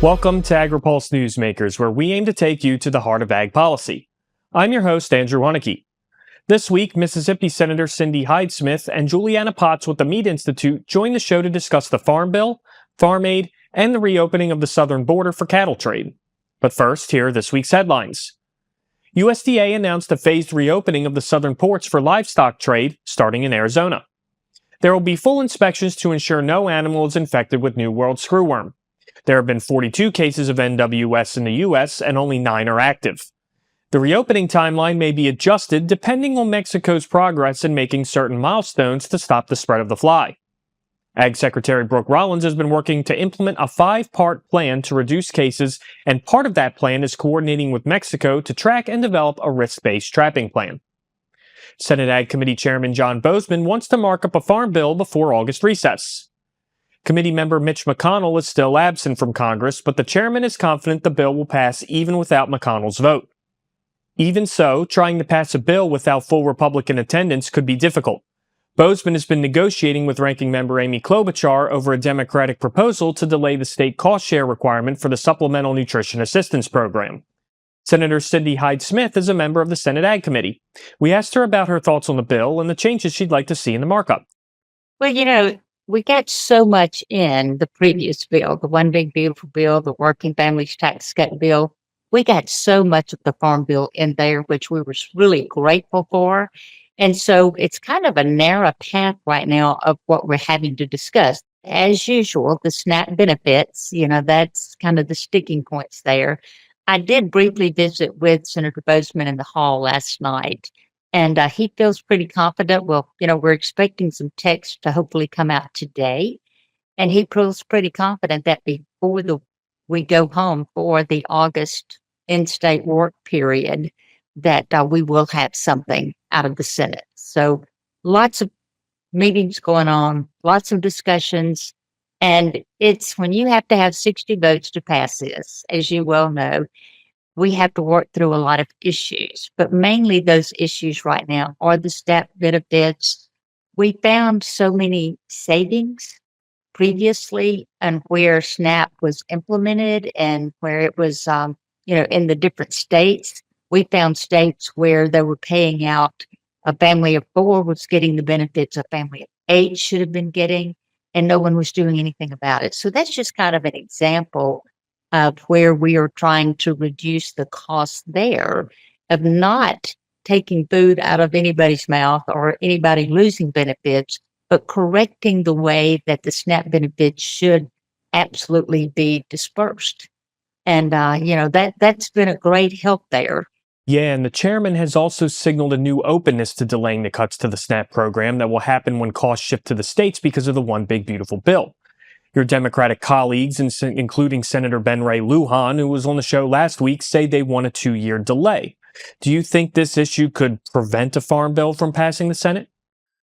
Welcome to Agri-Pulse Newsmakers, where we aim to take you to the heart of ag policy. I'm your host, Andrew Waneke. This week, Mississippi Senator Cindy Hyde-Smith and Juliana Potts with the Meat Institute joined the show to discuss the Farm Bill, farm aid, and the reopening of the southern border for cattle trade. But first, here are this week's headlines. USDA announced a phased reopening of the southern ports for livestock trade starting in Arizona. There will be full inspections to ensure no animal is infected with New World screwworm. There have been 42 cases of NWS in the U.S. and only 9 are active. The reopening timeline may be adjusted depending on Mexico's progress in making certain milestones to stop the spread of the fly. Ag Secretary Brooke Rollins has been working to implement a 5-part plan to reduce cases, and part of that plan is coordinating with Mexico to track and develop a risk-based trapping plan. Senate Ag Committee Chairman John Boozman wants to mark up a farm bill before August recess. Committee member Mitch McConnell is still absent from Congress, but the chairman is confident the bill will pass even without McConnell's vote. Even so, trying to pass a bill without full Republican attendance could be difficult. Boozman has been negotiating with Ranking Member Amy Klobuchar over a Democratic proposal to delay the state cost share requirement for the Supplemental Nutrition Assistance Program. Senator Cindy Hyde-Smith is a member of the Senate Ag Committee. We asked her about her thoughts on the bill and the changes she'd like to see in the markup. Well, we got so much in the previous bill, the One Big Beautiful Bill, the Working Families Tax Cut Bill. We got so much of the Farm Bill in there, which we were really grateful for. And so it's kind of a narrow path right now of what we're having to discuss. As usual, the SNAP benefits, that's kind of the sticking points there. I did briefly visit with Senator Boozman in the hall last night, and he feels pretty confident. Well, we're expecting some text to hopefully come out today, and he feels pretty confident that before we go home for the August in-state work period, that we will have something out of the Senate. So lots of meetings going on, lots of discussions, and it's when you have to have 60 votes to pass this, as you well know, we have to work through a lot of issues, but mainly those issues right now are the SNAP benefits. We found so many savings previously and where SNAP was implemented and where it was, in the different states. We found states where they were paying out a family of 4 was getting the benefits a family of 8 should have been getting, and no one was doing anything about it. So that's just kind of an example of where we are trying to reduce the cost there of not taking food out of anybody's mouth or anybody losing benefits, but correcting the way that the SNAP benefits should absolutely be dispersed. And, that's been a great help there. Yeah, and the chairman has also signaled a new openness to delaying the cuts to the SNAP program that will happen when costs shift to the states because of the One Big Beautiful Bill. Your Democratic colleagues, including Senator Ben Ray Lujan, who was on the show last week, say they want a 2-year delay. Do you think this issue could prevent a farm bill from passing the Senate?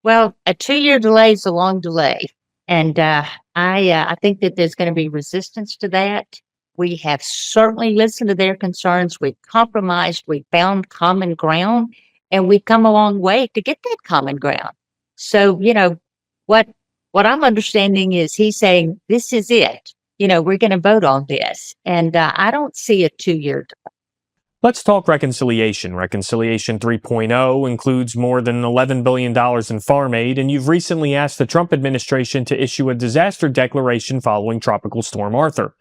Well, a 2-year delay is a long delay. And I think that there's going to be resistance to that. We have certainly listened to their concerns. We've compromised. We found common ground, and we've come a long way to get that common ground. So, what I'm understanding is he's saying, this is it. We're going to vote on this. And I don't see a 2-year delay. Let's talk reconciliation. Reconciliation 3.0 includes more than $11 billion in farm aid, and you've recently asked the Trump administration to issue a disaster declaration following Tropical Storm Arthur.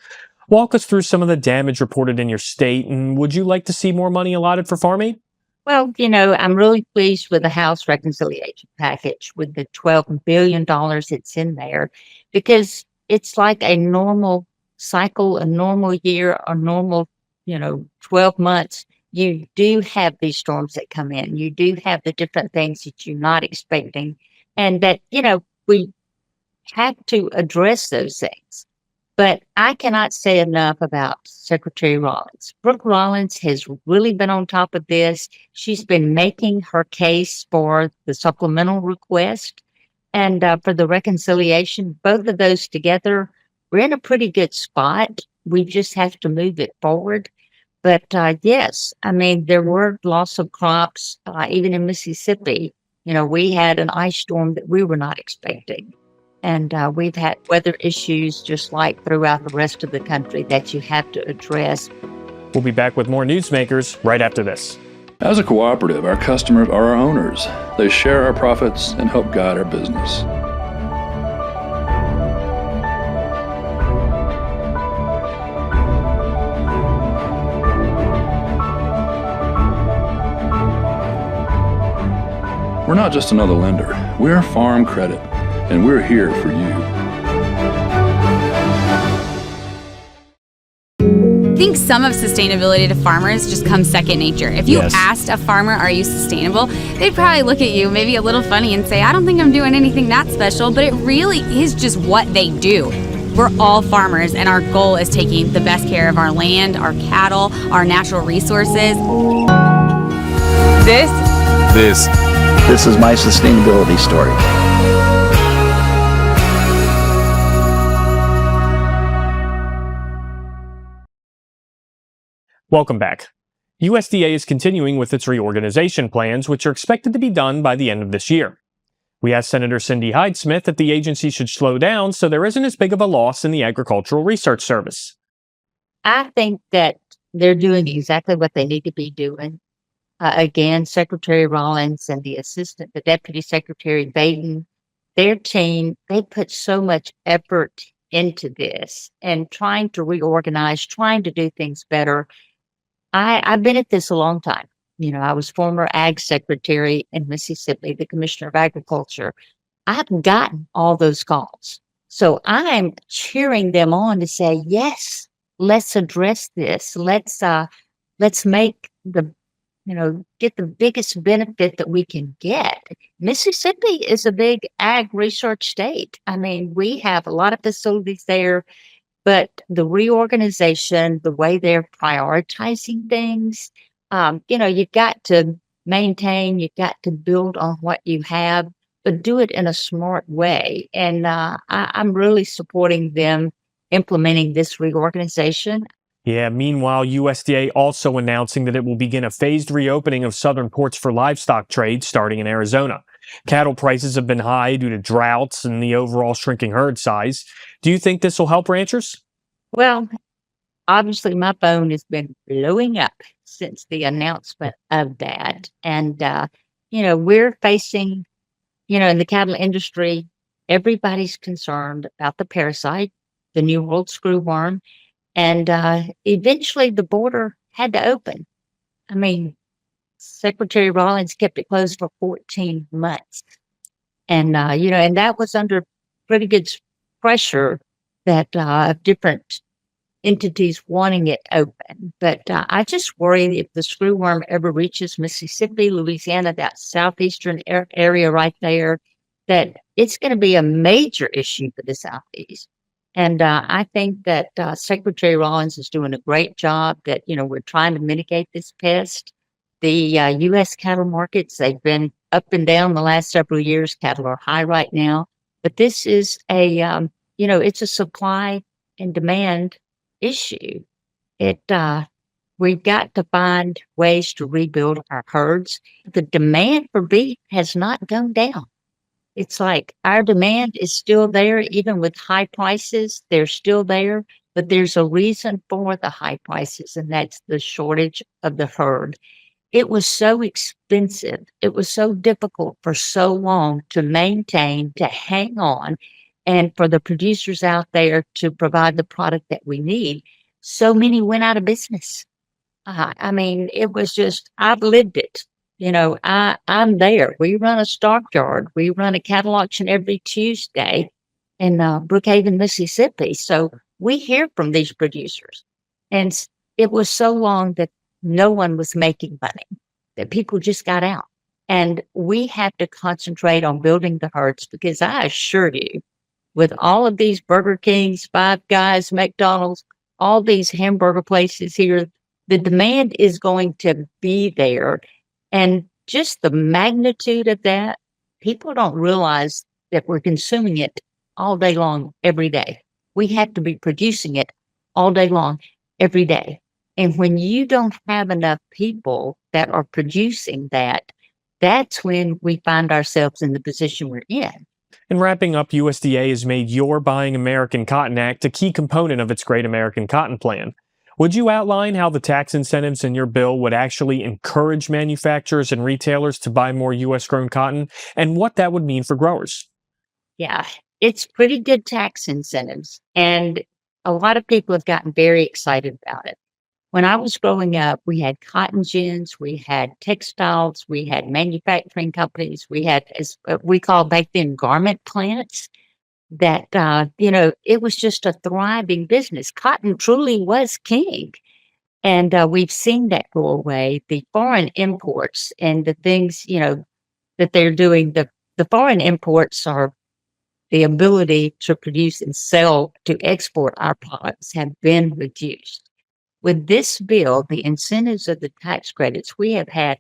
Walk us through some of the damage reported in your state, and would you like to see more money allotted for farm aid? Well, I'm really pleased with the House reconciliation package with the $12 billion that's in there, because it's like a normal cycle, a normal year, a normal, 12 months. You do have these storms that come in. You do have the different things that you're not expecting, and that, we have to address those things. But I cannot say enough about Secretary Rollins. Brooke Rollins has really been on top of this. She's been making her case for the supplemental request and for the reconciliation. Both of those together, we're in a pretty good spot. We just have to move it forward. But yes, there were loss of crops, even in Mississippi. We had an ice storm that we were not expecting. And we've had weather issues just like throughout the rest of the country that you have to address. We'll be back with more Newsmakers right after this. As a cooperative, our customers are our owners. They share our profits and help guide our business. We're not just another lender. We're Farm Credit, and we're here for you. I think some of sustainability to farmers just comes second nature. If you asked a farmer, are you sustainable? They'd probably look at you maybe a little funny and say, I don't think I'm doing anything that special, but it really is just what they do. We're all farmers, and our goal is taking the best care of our land, our cattle, our natural resources. This is my sustainability story. Welcome back. USDA is continuing with its reorganization plans, which are expected to be done by the end of this year. We asked Senator Cindy Hyde-Smith that the agency should slow down so there isn't as big of a loss in the Agricultural Research Service. I think that they're doing exactly what they need to be doing. Again, Secretary Rollins and the Deputy Secretary Baden, their team, they put so much effort into this and trying to reorganize, trying to do things better. I've been at this a long time. You know, I was former Ag Secretary in Mississippi, the Commissioner of Agriculture. I've gotten all those calls. So I'm cheering them on to say, yes, let's address this. Let's make get the biggest benefit that we can get. Mississippi is a big ag research state. I mean, we have a lot of facilities there, but the reorganization, the way they're prioritizing things, you've got to maintain, you've got to build on what you have, but do it in a smart way. And I'm really supporting them implementing this reorganization. Yeah, meanwhile, USDA also announcing that it will begin a phased reopening of southern ports for livestock trade starting in Arizona. Cattle prices have been high due to droughts and the overall shrinking herd size. Do you think this will help ranchers? Well, obviously my phone has been blowing up since the announcement of that. And, we're facing, in the cattle industry, everybody's concerned about the parasite, the New World screwworm. And eventually the border had to open. I mean, Secretary Rollins kept it closed for 14 months. And, and that was under pretty good pressure that different entities wanting it open. But I just worry if the screwworm ever reaches Mississippi, Louisiana, that southeastern area right there, that it's going to be a major issue for the Southeast. And I think that Secretary Rollins is doing a great job that, we're trying to mitigate this pest. The U.S. cattle markets, they've been up and down the last several years. Cattle are high right now. But this is it's a supply and demand issue. We've got to find ways to rebuild our herds. The demand for beef has not gone down. It's like our demand is still there, even with high prices, they're still there, but there's a reason for the high prices, and that's the shortage of the herd. It was so expensive. It was so difficult for so long to maintain, to hang on, and for the producers out there to provide the product that we need. So many went out of business. It was just, I've lived it. I'm there. We run a stockyard. We run a cattle auction every Tuesday in Brookhaven, Mississippi. So we hear from these producers. And it was so long that no one was making money, that people just got out. And we have to concentrate on building the herds because I assure you, with all of these Burger Kings, Five Guys, McDonald's, all these hamburger places here, the demand is going to be there. And just the magnitude of that, people don't realize that we're consuming it all day long, every day. We have to be producing it all day long, every day. And when you don't have enough people that are producing that, that's when we find ourselves in the position we're in. In wrapping up, USDA has made your Buying American Cotton Act a key component of its Great American Cotton Plan. Would you outline how the tax incentives in your bill would actually encourage manufacturers and retailers to buy more U.S.-grown cotton, and what that would mean for growers? Yeah, it's pretty good tax incentives, and a lot of people have gotten very excited about it. When I was growing up, we had cotton gins, we had textiles, we had manufacturing companies, we had, as we call back then, garment plants that, it was just a thriving business. Cotton truly was king. And we've seen that go away. The foreign imports and the things, that they're doing, the foreign imports are the ability to produce and sell, to export our products have been reduced. With this bill, the incentives of the tax credits, we have had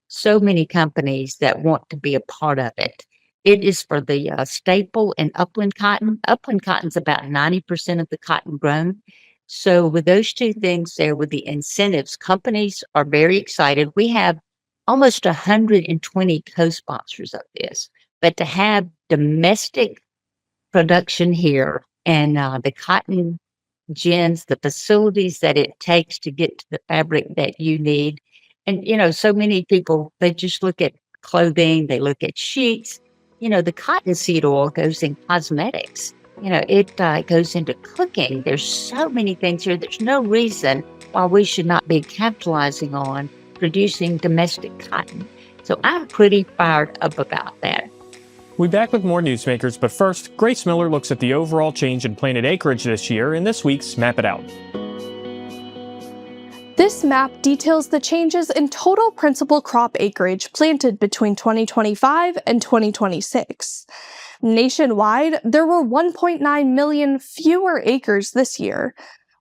so many companies that want to be a part of it. It is for the staple and upland cotton. Upland cotton's about 90% of the cotton grown. So with those two things there, with the incentives, companies are very excited. We have almost 120 co-sponsors of this. But to have domestic production here and the cotton gins, the facilities that it takes to get to the fabric that you need. And, so many people, they just look at clothing, they look at sheets. The cottonseed oil goes in cosmetics. It goes into cooking. There's so many things here. There's no reason why we should not be capitalizing on producing domestic cotton. So I'm pretty fired up about that. We'll be back with more Newsmakers, but first, Grace Miller looks at the overall change in planted acreage this year in this week's Map It Out. This map details the changes in total principal crop acreage planted between 2025 and 2026. Nationwide, there were 1.9 million fewer acres this year.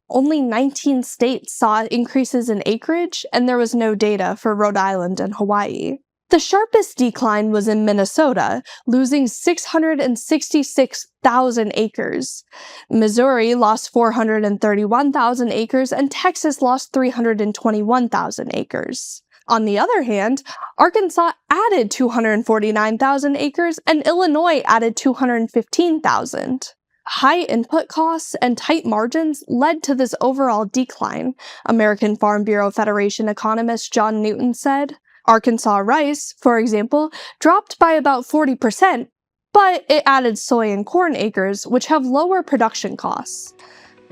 Only 19 states saw increases in acreage, and there was no data for Rhode Island and Hawaii. The sharpest decline was in Minnesota, losing 666,000 acres. Missouri lost 431,000 acres, and Texas lost 321,000 acres. On the other hand, Arkansas added 249,000 acres, and Illinois added 215,000. High input costs and tight margins led to this overall decline, American Farm Bureau Federation economist John Newton said. Arkansas rice, for example, dropped by about 40%, but it added soy and corn acres, which have lower production costs.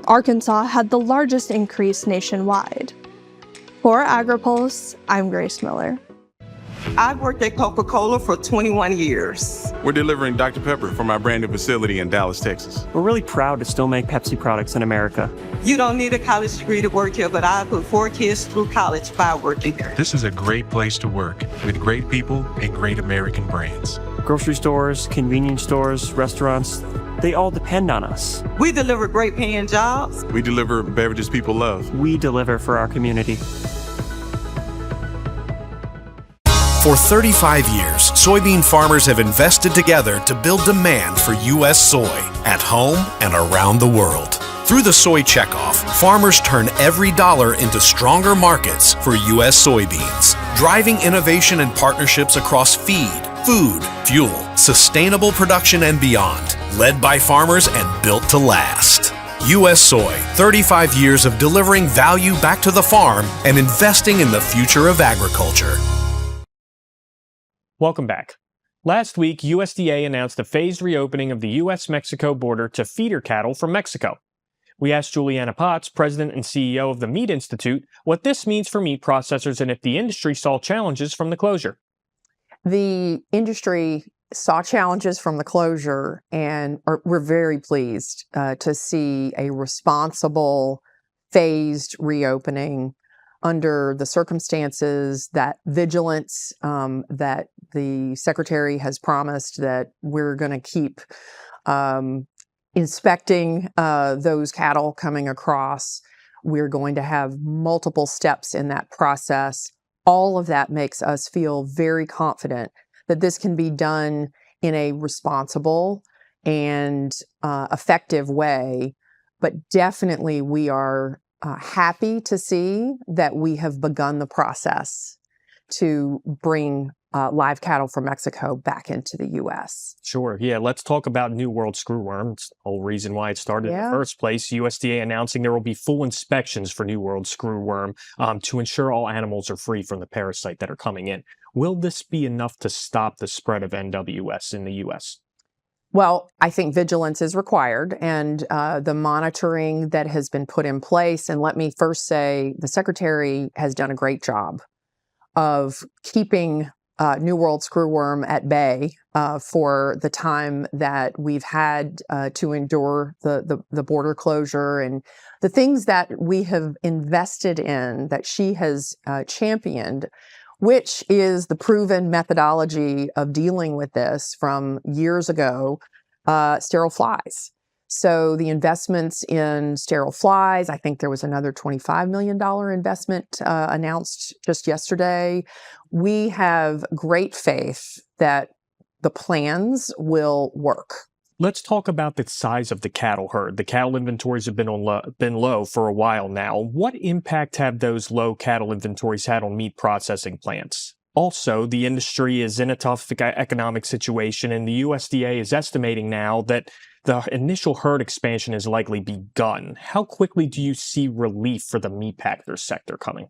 Arkansas had the largest increase nationwide. For Agri-Pulse, I'm Grace Miller. I've worked at Coca-Cola for 21 years. We're delivering Dr. Pepper from our brand new facility in Dallas, Texas. We're really proud to still make Pepsi products in America. You don't need a college degree to work here, but I put 4 kids through college by working here. This is a great place to work with great people and great American brands. Grocery stores, convenience stores, restaurants, they all depend on us. We deliver great paying jobs. We deliver beverages people love. We deliver for our community. For 35 years, soybean farmers have invested together to build demand for U.S. soy at home and around the world. Through the Soy Checkoff, farmers turn every dollar into stronger markets for U.S. soybeans, driving innovation and partnerships across feed, food, fuel, sustainable production, and beyond, led by farmers and built to last. U.S. Soy, 35 years of delivering value back to the farm and investing in the future of agriculture. Welcome back. Last week, USDA announced a phased reopening of the U.S.-Mexico border to feeder cattle from Mexico. We asked Juliana Potts, president and CEO of the Meat Institute, what this means for meat processors and if the industry saw challenges from the closure. The industry saw challenges from the closure, and we're very pleased to see a responsible, phased reopening under the circumstances, that vigilance that the Secretary has promised, that we're going to keep inspecting those cattle coming across. We're going to have multiple steps in that process. All of that makes us feel very confident that this can be done in a responsible and effective way. But definitely we are happy to see that we have begun the process. to bring live cattle from Mexico back into the U.S. Sure. Yeah. Let's talk about New World screwworm. It's the whole reason why it started in the first place. USDA announcing there will be full inspections for New World screwworm to ensure all animals are free from the parasite that are coming in. Will this be enough to stop the spread of NWS in the U.S.? Well, I think vigilance is required, and the monitoring that has been put in place. And let me first say the Secretary has done a great job of keeping New World screwworm at bay for the time that we've had to endure the border closure and the things that we have invested in that she has championed, which is the proven methodology of dealing with this from years ago, sterile flies. So the investments in sterile flies, I think there was another $25 million investment announced just yesterday. We have great faith that the plans will work. Let's talk about the size of the cattle herd. The cattle inventories have been low for a while now. What impact have those low cattle inventories had on meat processing plants? Also, the industry is in a tough economic situation, and the USDA is estimating now that the initial herd expansion has likely begun. How quickly do you see relief for the meatpacker sector coming?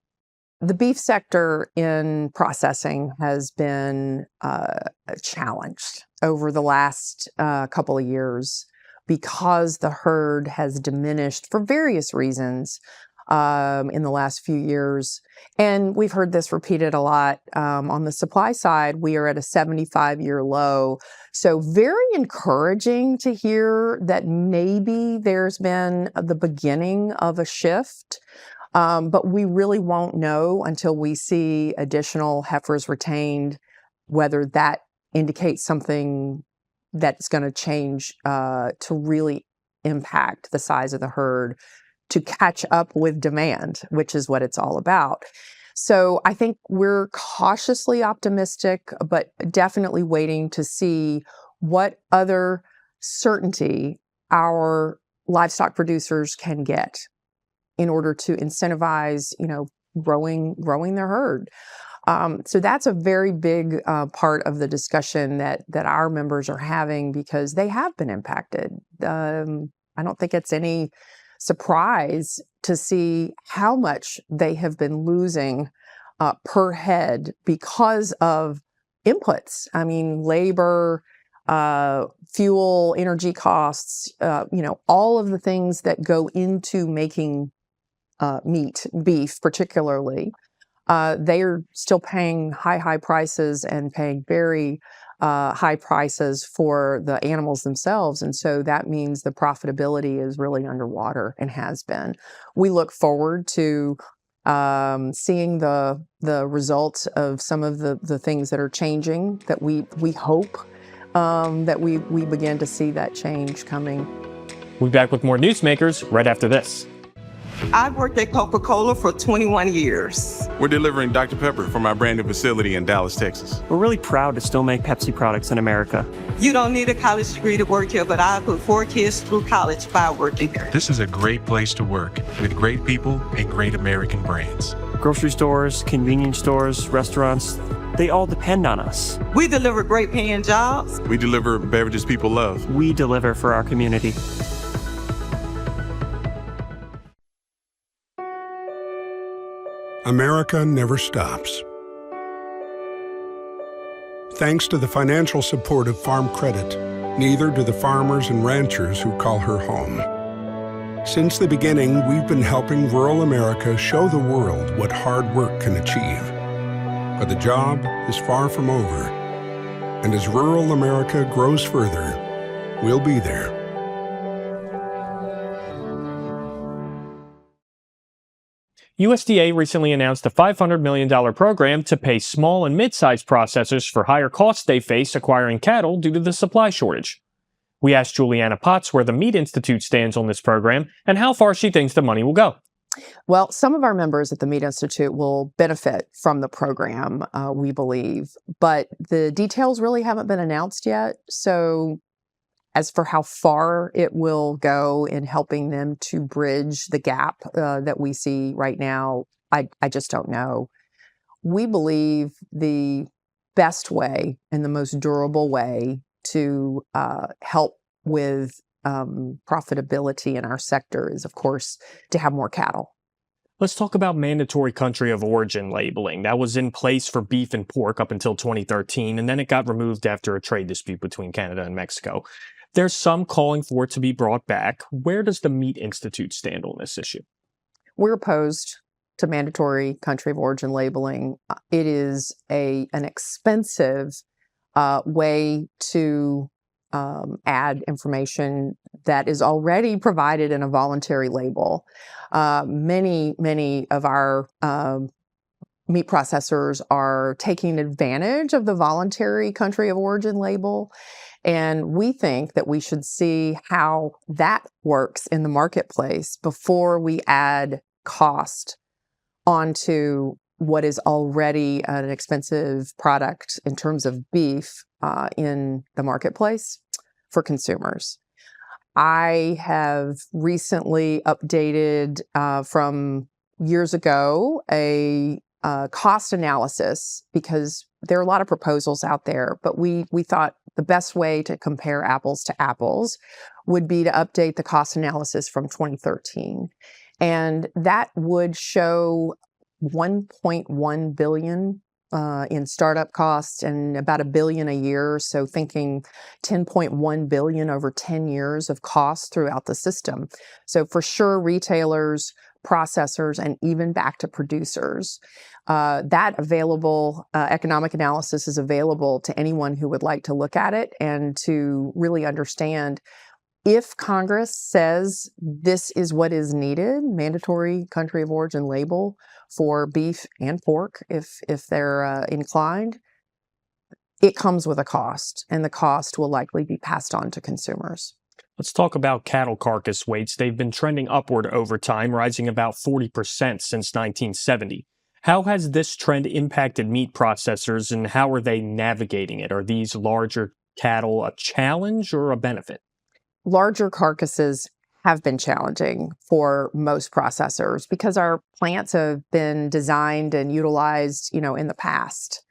The beef sector in processing has been challenged over the last couple of years because the herd has diminished for various reasons in the last few years. And we've heard this repeated a lot. On the supply side, we are at a 75-year low. So very encouraging to hear that maybe there's been the beginning of a shift. But we really won't know until we see additional heifers retained, whether that indicates something that's going to change to really impact the size of the herd to catch up with demand, which is what it's all about. So I think we're cautiously optimistic, but definitely waiting to see what other certainty our livestock producers can get in order to incentivize, growing their herd. So that's a very big part of the discussion that our members are having because they have been impacted. I don't think it's any surprise to see how much they have been losing per head because of inputs. I mean, labor, fuel, energy costs, all of the things that go into making meat, beef particularly. They are still paying high prices and paying very high prices for the animals themselves. And so that means the profitability is really underwater and has been. We look forward to seeing the results of some of the things that are changing, that we hope that we begin to see that change coming. We'll be back with more Newsmakers right after this. I've worked at Coca-Cola for 21 years. We're delivering Dr. Pepper from our brand new facility in Dallas, Texas. We're really proud to still make Pepsi products in America. You don't need a college degree to work here, but I put 4 kids through college by working here. This is a great place to work with great people and great American brands. Grocery stores, convenience stores, restaurants, they all depend on us. We deliver great paying jobs. We deliver beverages people love. We deliver for our community. America never stops. Thanks to the financial support of Farm Credit, neither do the farmers and ranchers who call her home. Since the beginning, we've been helping rural America show the world what hard work can achieve. But the job is far from over. And as rural America grows further, we'll be there. USDA recently announced a $500 million program to pay small and mid-sized processors for higher costs they face acquiring cattle due to the supply shortage. We asked Juliana Potts where the Meat Institute stands on this program and how far she thinks the money will go. Well, some of our members at the Meat Institute will benefit from the program, we believe, but the details really haven't been announced yet. So as for how far it will go in helping them to bridge the gap that we see right now, I just don't know. we believe the best way and the most durable way to help with profitability in our sector is, of course, to have more cattle. Let's talk about mandatory country of origin labeling. That was in place for beef and pork up until 2013, and then it got removed after a trade dispute between Canada and Mexico. There's some calling for it to be brought back. Where does the Meat Institute stand on this issue? We're opposed to mandatory country of origin labeling. It is an expensive way to add information that is already provided in a voluntary label. Many of our meat processors are taking advantage of the voluntary country of origin label. And we think that we should see how that works in the marketplace before we add cost onto what is already an expensive product in terms of beef in the marketplace for consumers. I have recently updated from years ago a cost analysis, because there are a lot of proposals out there, but we thought the best way to compare apples to apples would be to update the cost analysis from 2013. And that would show $1.1 billion in startup costs and about $1 billion a year. So thinking $10.1 billion over 10 years of costs throughout the system. So for sure, retailers, processors, and even back to producers. That available economic analysis is available to anyone who would like to look at it and to really understand if Congress says this is what is needed, mandatory country of origin label for beef and pork, if they're inclined, it comes with a cost, and the cost will likely be passed on to consumers. Let's talk about cattle carcass weights. They've been trending upward over time, rising about 40% since 1970. How has this trend impacted meat processors, and how are they navigating it? Are these larger cattle a challenge or a benefit? Larger carcasses have been challenging for most processors because our plants have been designed and utilized, in the past.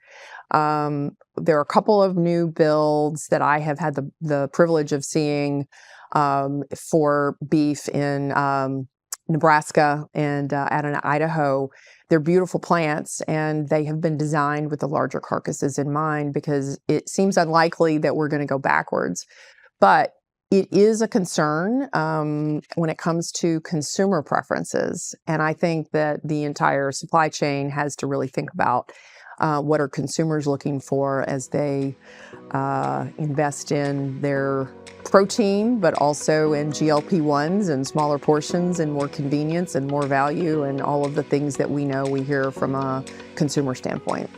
There are a couple of new builds that I have had the privilege of seeing for beef in Nebraska and out in Idaho. They're beautiful plants, and they have been designed with the larger carcasses in mind because it seems unlikely that we're going to go backwards. But it is a concern when it comes to consumer preferences. And I think that the entire supply chain has to really think about what are consumers looking for as they invest in their protein, but also in GLP-1s and smaller portions and more convenience and more value and all of the things that we hear from a consumer standpoint.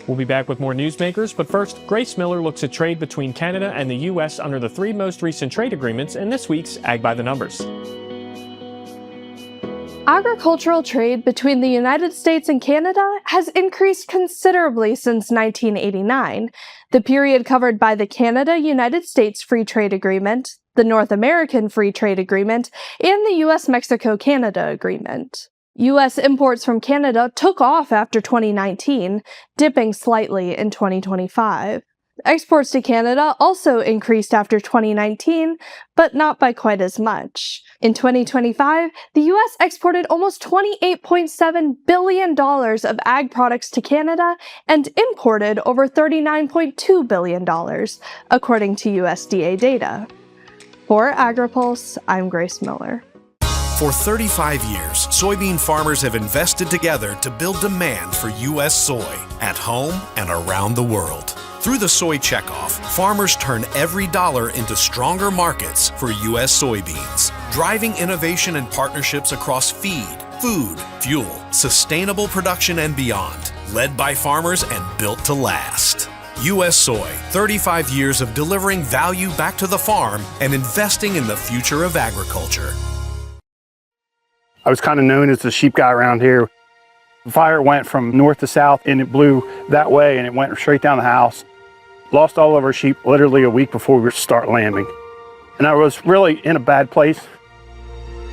We'll be back with more Newsmakers, but first, Grace Miller looks at trade between Canada and the U.S. under the 3 most recent trade agreements in this week's Ag by the Numbers. Agricultural trade between the United States and Canada has increased considerably since 1989, the period covered by the Canada-United States Free Trade Agreement, the North American Free Trade Agreement, and the U.S.-Mexico-Canada Agreement. U.S. imports from Canada took off after 2019, dipping slightly in 2025. Exports to Canada also increased after 2019, but not by quite as much. In 2025, the U.S. exported almost $28.7 billion of ag products to Canada and imported over $39.2 billion, according to USDA data. For Agri-Pulse, I'm Grace Miller. For 35 years, soybean farmers have invested together to build demand for U.S. soy at home and around the world. Through the soy checkoff, farmers turn every dollar into stronger markets for U.S. soybeans, driving innovation and partnerships across feed, food, fuel, sustainable production, and beyond, led by farmers and built to last. U.S. Soy, 35 years of delivering value back to the farm and investing in the future of agriculture. I was kind of known as the sheep guy around here. The fire went from north to south, and it blew that way, and it went straight down the house. Lost all of our sheep literally a week before we were to start lambing. And I was really in a bad place.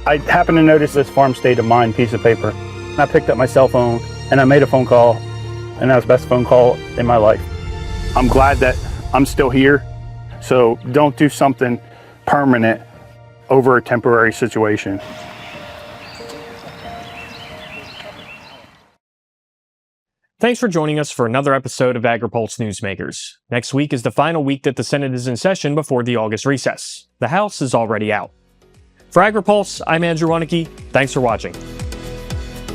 I happened to notice this farm state of mind piece of paper. And I picked up my cell phone, and I made a phone call and that was the best phone call in my life. I'm glad that I'm still here, so don't do something permanent over a temporary situation. Thanks for joining us for another episode of Agri-Pulse Newsmakers. Next week is the final week that the Senate is in session before the August recess. The House is already out. For Agri-Pulse, I'm Andrew Waneke. Thanks for watching.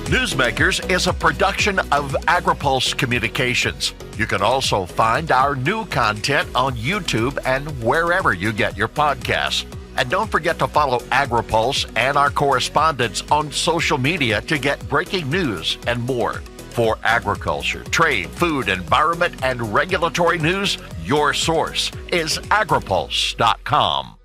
Newsmakers is a production of Agri-Pulse Communications. You can also find our new content on YouTube and wherever you get your podcasts. And don't forget to follow Agri-Pulse and our correspondents on social media to get breaking news and more. For agriculture, trade, food, environment, and regulatory news, your source is agripulse.com.